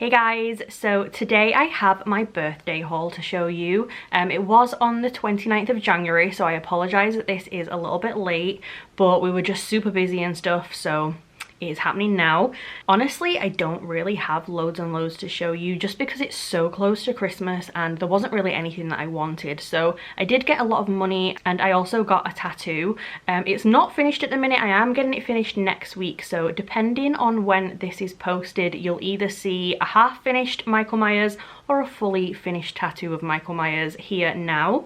Hey guys, so today I have my birthday haul to show you. It was on the 29th of January, so I apologise that this is a little bit late, but we were just super busy and stuff, so it is happening now. Honestly, I don't really have loads and loads to show you just because it's so close to Christmas and there wasn't really anything that I wanted. So I did get a lot of money and I also got a tattoo. It's not finished at the minute. I am getting it finished next week. So depending on when this is posted, you'll either see a half finished Michael Myers or a fully finished tattoo of Michael Myers here now.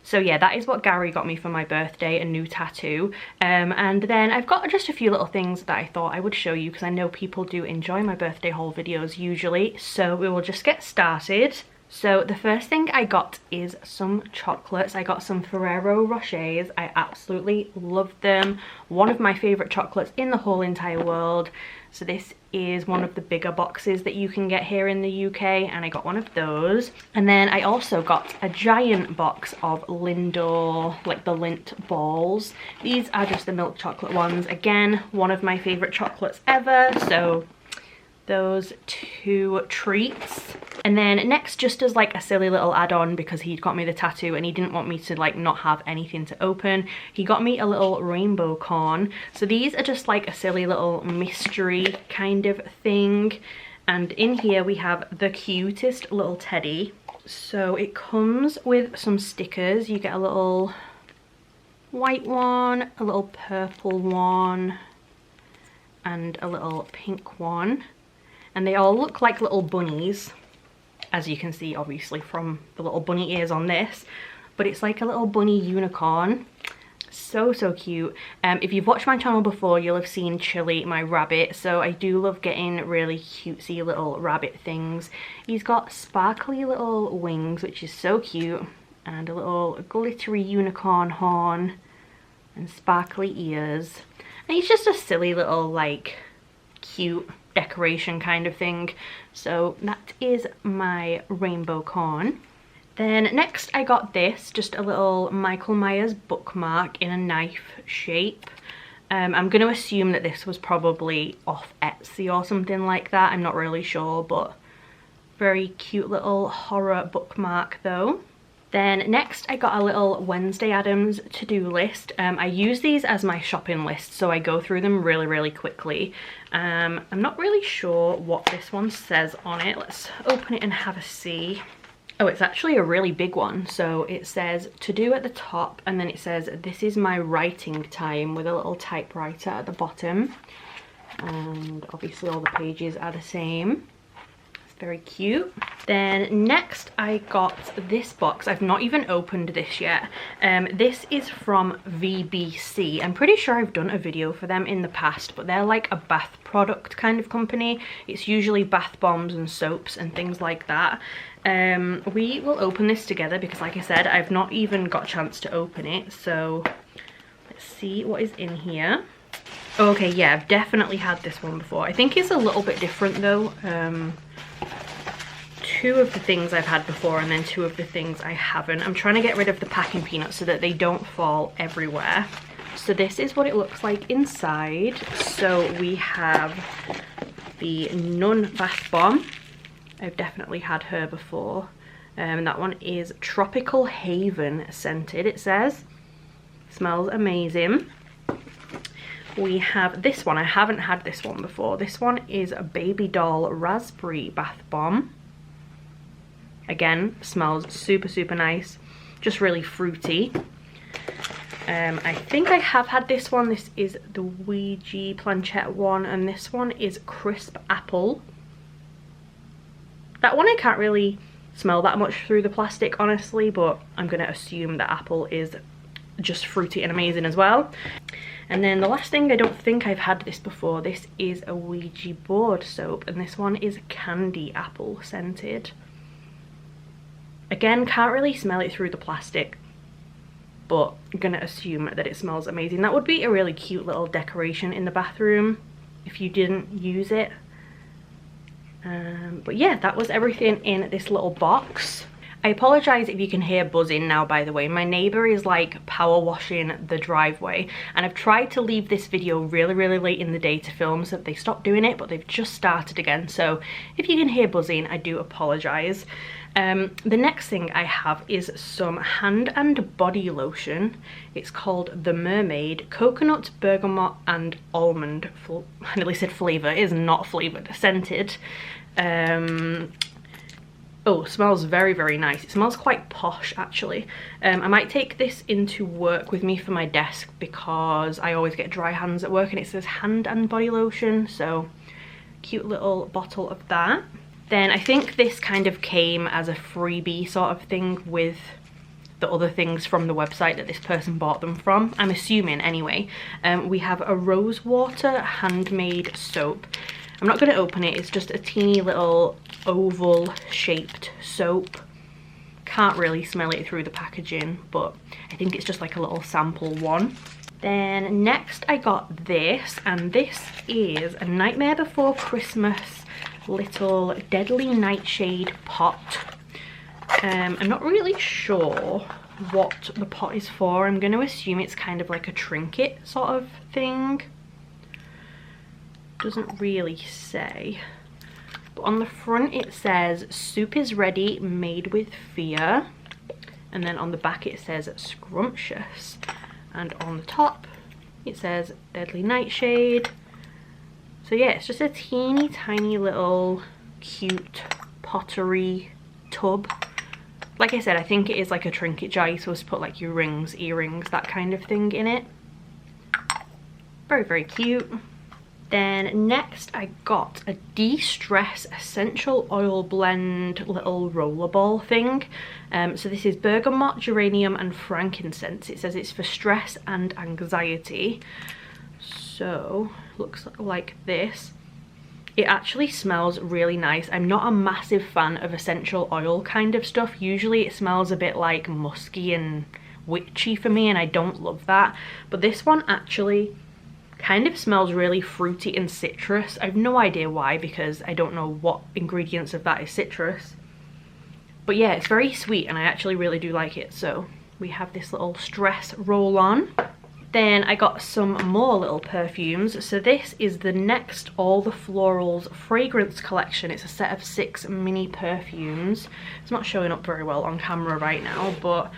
So yeah, that is what Gary got me for my birthday, a new tattoo. And then I've got just a few little things that I thought I would show you because I know people do enjoy my birthday haul videos usually. So we will just get started. So the first thing I got is some chocolates. I got some Ferrero Rochers. I absolutely love them. One of my favourite chocolates in the whole entire world. So this is one of the bigger boxes that you can get here in the UK, and I got one of those. And then I also got a giant box of Lindor, like the Lindt balls. These are just the milk chocolate ones. Again, one of my favourite chocolates ever. So those two treats. And then next, just as like a silly little add-on, because he'd got me the tattoo and he didn't want me to like not have anything to open, he got me a little rainbow corn. So these are just like a silly little mystery kind of thing. And in here we have the cutest little teddy. So it comes with some stickers. You get a little white one, a little purple one, and a little pink one. And they all look like little bunnies, as you can see obviously from the little bunny ears on this, but it's like a little bunny unicorn. So cute. If you've watched my channel before, you'll have seen Chili, my rabbit, so I do love getting really cutesy little rabbit things. He's got sparkly little wings, which is so cute, and a little glittery unicorn horn and sparkly ears, and he's just a silly little like cute decoration kind of thing. So that is my rainbow corn. Then next I got this, just a little Michael Myers bookmark in a knife shape. I'm going to assume that this was probably off Etsy or something like that. I'm not really sure, but very cute little horror bookmark though. Then next I got a little Wednesday Addams to-do list. I use these as my shopping list, so I go through them really quickly. I'm not really sure what this one says on it. Let's open it and have a see. Oh, it's actually a really big one. So it says to do at the top, and then it says this is my writing time with a little typewriter at the bottom. And obviously all the pages are the same. Very cute. Then next I got this box. I've not even opened this yet. This is from VBC. I'm pretty sure I've done a video for them in the past, but they're like a bath product kind of company. It's usually bath bombs and soaps and things like that. We will open this together because like I said, I've not even got a chance to open it. So let's see what is in here. Okay, yeah, I've definitely had this one before. I think it's a little bit different though. Two of the things I've had before and then two of the things I haven't. I'm trying to get rid of the packing peanuts so that they don't fall everywhere. So this is what it looks like inside. So we have the Nun Bath Bomb. I've definitely had her before. And that one is Tropical Haven scented, it says. Smells amazing. We have this one. I haven't had this one before. This one is a Baby Doll Raspberry Bath Bomb. Again, smells super nice. Just really fruity. I think I have had this one. This is the Ouija Planchette one, and this one is Crisp Apple. That one I can't really smell that much through the plastic, honestly, but I'm going to assume that apple is just fruity and amazing as well. And then the last thing, I don't think I've had this before. This is a Ouija board soap, and this one is Candy Apple scented. Again, can't really smell it through the plastic, but I'm gonna assume that it smells amazing. That would be a really cute little decoration in the bathroom if you didn't use it. But yeah, that was everything in this little box. I apologise if you can hear buzzing now, by the way. My neighbour is like power washing the driveway, and I've tried to leave this video really late in the day to film so that they stopped doing it, but they've just started again. So if you can hear buzzing, I do apologise. The next thing I have is some hand and body lotion. It's called The Mermaid Coconut, Bergamot and Almond. I nearly said flavour. It is not flavoured, scented. Oh, smells very nice. It smells quite posh, actually. I might take this into work with me for my desk because I always get dry hands at work, and it says hand and body lotion, so cute little bottle of that. Then I think this kind of came as a freebie sort of thing with the other things from the website that this person bought them from. I'm assuming, anyway. We have a rosewater handmade soap. I'm not going to open it, it's just a teeny little oval shaped soap. Can't really smell it through the packaging, but I think it's just like a little sample one. Then next I got this, and this is a Nightmare Before Christmas little deadly nightshade pot. I'm not really sure what the pot is for. I'm going to assume it's kind of like a trinket sort of thing. Doesn't really say, but on the front it says soup is ready, made with fear, and then on the back it says scrumptious, and on the top it says deadly nightshade. So yeah, it's just a teeny tiny little cute pottery tub. Like I said, I think it is like a trinket jar. You're supposed to put like your rings, earrings, that kind of thing in it. Very cute. Then next I got a de-stress essential oil blend little rollerball thing. So this is bergamot, geranium and frankincense. It says it's for stress and anxiety. So looks like this. It actually smells really nice. I'm not a massive fan of essential oil kind of stuff. Usually it smells a bit like musky and witchy for me, and I don't love that. But this one actually kind of smells really fruity and citrus. I have no idea why, because I don't know what ingredients of that is citrus. But yeah, it's very sweet and I actually really do like it. So we have this little stress roll on. Then I got some more little perfumes. So this is the Next All the Florals fragrance collection. It's a set of 6 mini perfumes. It's not showing up very well on camera right now, but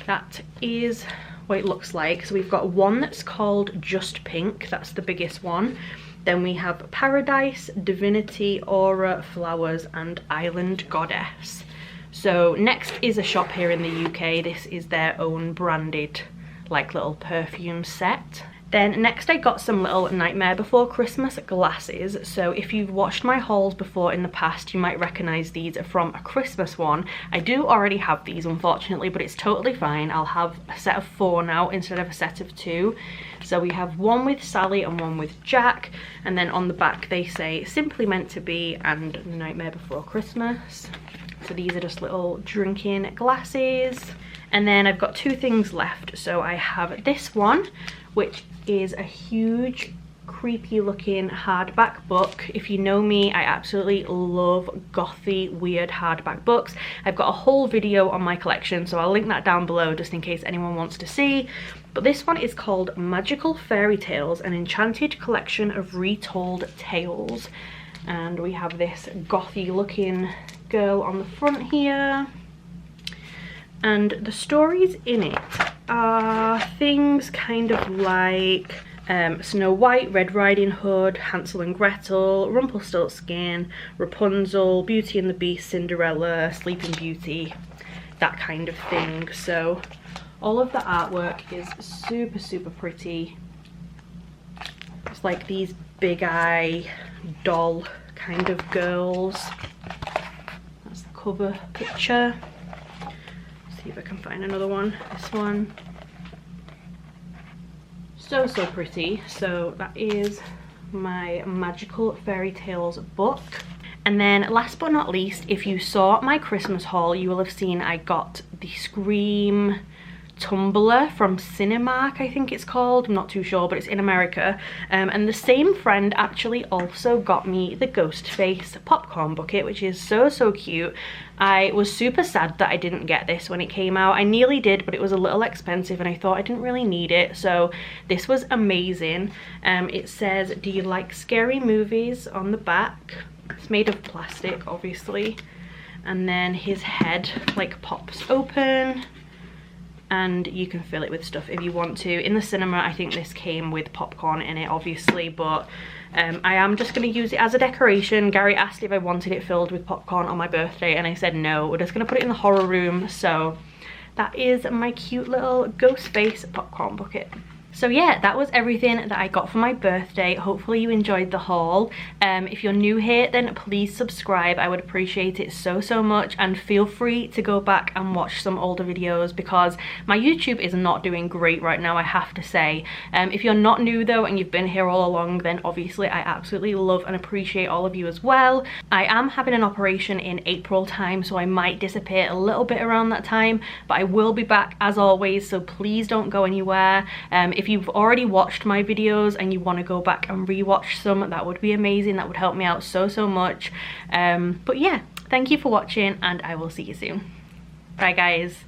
that is what it looks like. So we've got one that's called Just Pink, that's the biggest one. Then we have Paradise, Divinity, Aura, Flowers and Island Goddess. So Next is a shop here in the UK. This is their own branded like little perfume set. Then next I got some little Nightmare Before Christmas glasses. So if you've watched my hauls before in the past, you might recognise these from a Christmas one. I do already have these, unfortunately, but it's totally fine. I'll have a set of 4 now instead of a set of 2. So we have one with Sally and one with Jack, and then on the back they say Simply Meant to Be and The Nightmare Before Christmas. So these are just little drinking glasses. And then I've got 2 things left. So I have this one, which is a huge creepy looking hardback book. If you know me, I absolutely love gothy weird hardback books. I've got a whole video on my collection, so I'll link that down below just in case anyone wants to see. But this one is called Magical Fairy Tales, an enchanted collection of retold tales. And we have this gothy looking girl on the front here. And the stories in it are things kind of like Snow White, Red Riding Hood, Hansel and Gretel, Rumpelstiltskin, Rapunzel, Beauty and the Beast, Cinderella, Sleeping Beauty, that kind of thing. So all of the artwork is super pretty. It's like these big eye doll kind of girls. That's the cover picture. See if I can find another one. This one. So pretty. So that is my Magical Fairy Tales book. And then last but not least, if you saw my Christmas haul, you will have seen I got the Scream tumbler from Cinemark, I think it's called. I'm not too sure, but it's in America. And the same friend actually also got me the ghost face popcorn bucket, which is so cute. I was super sad that I didn't get this when it came out. I nearly did, but it was a little expensive and I thought I didn't really need it. So this was amazing. It says, "Do you like scary movies?" on the back. It's made of plastic, obviously. And then his head like pops open and you can fill it with stuff if you want to. In the cinema, I think this came with popcorn in it, obviously, but I am just going to use it as a decoration. Gary asked if I wanted it filled with popcorn on my birthday and I said no. We're just going to put it in the horror room. So that is my cute little ghost face popcorn bucket. So yeah, that was everything that I got for my birthday. Hopefully you enjoyed the haul. If you're new here, then please subscribe. I would appreciate it so much, and feel free to go back and watch some older videos because my YouTube is not doing great right now, I have to say. If you're not new though and you've been here all along, then obviously I absolutely love and appreciate all of you as well. I am having an operation in April time, so I might disappear a little bit around that time, but I will be back as always, so please don't go anywhere. If you've already watched my videos and you want to go back and rewatch some, that would be amazing. That would help me out so much. But yeah, thank you for watching and I will see you soon. Bye guys.